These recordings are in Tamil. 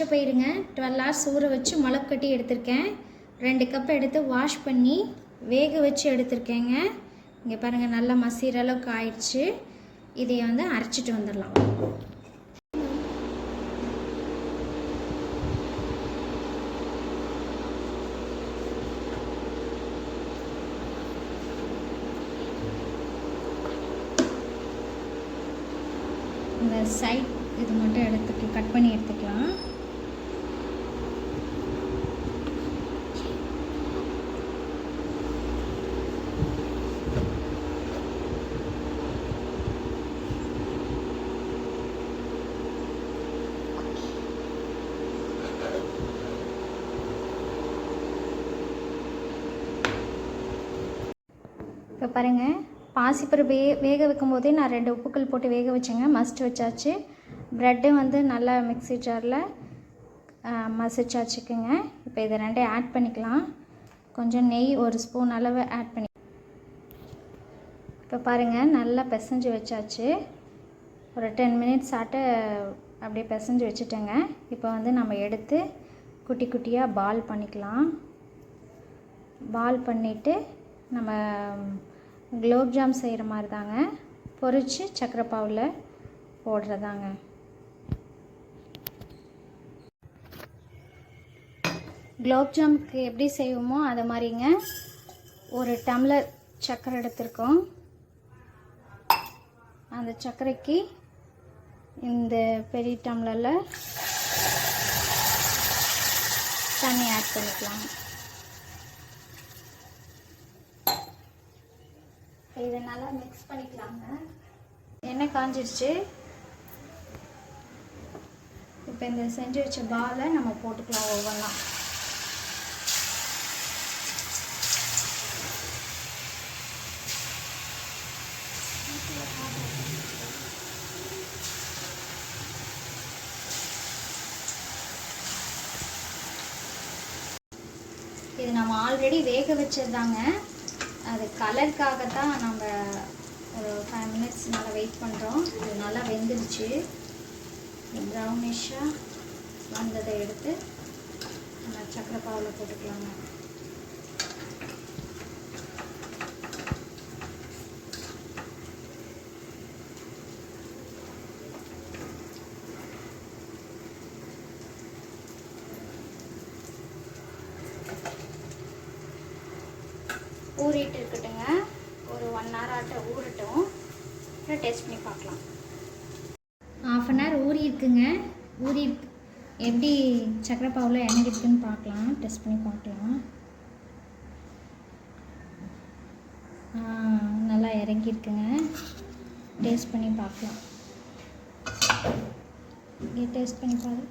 பச்சை பயிருங்க 12 hours ஊற வச்சு முளை கட்டி எடுத்திருக்கேன். 2 கப் எடுத்து வாஷ் பண்ணி வேக வச்சு எடுத்திருக்கேங்க. இங்கே பாருங்கள், நல்லா மசிகிற அளவுக்கு ஆயிடுச்சு. இதை வந்து அரைச்சிட்டு வந்துடலாம். இந்த சைட் இது மட்டும் கட் பண்ணி எடுத்துக்கலாம். இப்போ பாருங்கள், பாசிப்பருப்பு வேக வைக்கும் போதே நான் 2 உப்புக்கள் போட்டு வேக வச்சேங்க. மசிச்சு வச்சாச்சு. ப்ரெட்டு வந்து நல்லா மிக்ஸி ஜாரில் மசிச்சாச்சுக்குங்க. இப்போ இதை 2 ஆட் பண்ணிக்கலாம். கொஞ்சம் நெய் 1 ஸ்பூன் அளவு ஆட் பண்ணி, இப்போ பாருங்கள் நல்லா பிசைஞ்சு வச்சாச்சு. ஒரு 10 minutes ஆட்ட அப்படியே பிசைஞ்சு வச்சுட்டேங்க. இப்போ வந்து நம்ம எடுத்து குட்டி குட்டியாக பால் பண்ணிக்கலாம். பால் பண்ணிவிட்டு நம்ம குலோப்ஜாம் செய்கிற மாதிரி தாங்க, பொரித்து சக்கரை பாவில் போடுறதாங்க. குலோப்ஜாமுக்கு எப்படி செய்வோமோ அதை மாதிரிங்க. 1 டம்ளர் சர்க்கரை எடுத்திருக்கோம். அந்த சர்க்கரைக்கு இந்த பெரிய டம்ளரில் தண்ணி ஆட் பண்ணிக்கலாம். இதை நல்லா மிக்ஸ் பண்ணிக்கலாங்க. எண்ணெய் காஞ்சிடுச்சு. இப்போ இந்த செஞ்சு வச்ச பாலை நம்ம போட்டுக்கலாம் ஒவ்வொன்றா. இது நம்ம ஆல்ரெடி வேக வச்சதுதாங்க. அது கலருக்காகத்தான் நம்ம ஒரு 5 minutes நல்லா வெயிட் பண்ணுறோம். அது நல்லா வெந்துடுச்சு. ப்ரௌனிஷாக வந்ததை எடுத்து நம்ம சக்கரை பாவில் போட்டுக்கலாங்க. ஊறிட்டு இருக்கட்டுங்க. ஒரு 1 hour ஆட்ட ஊறட்டும். அப்புறம் டேஸ்ட் பண்ணி பார்க்கலாம். 1/2 hour ஊறி இருக்குங்க. ஊறி எப்படி சக்கரை பாவில் இறங்கிருக்குன்னு பார்க்கலாம். டெஸ்ட் பண்ணி பார்க்கலாம். நல்லா இறங்கியிருக்குங்க. டேஸ்ட் பண்ணி பார்க்கலாம். இங்கே டேஸ்ட் பண்ணி பாரு.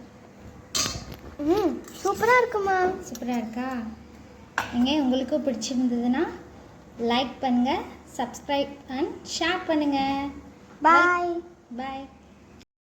சூப்பராக இருக்குமா? சூப்பராக இருக்கா? நீங்கள் உங்களுக்கும் பிடிச்சிருந்ததுன்னா லைக் பண்ணுங்கள், சப்ஸ்கிரைப் அண்ட் ஷேர் பண்ணுங்கள். பாய் பாய்.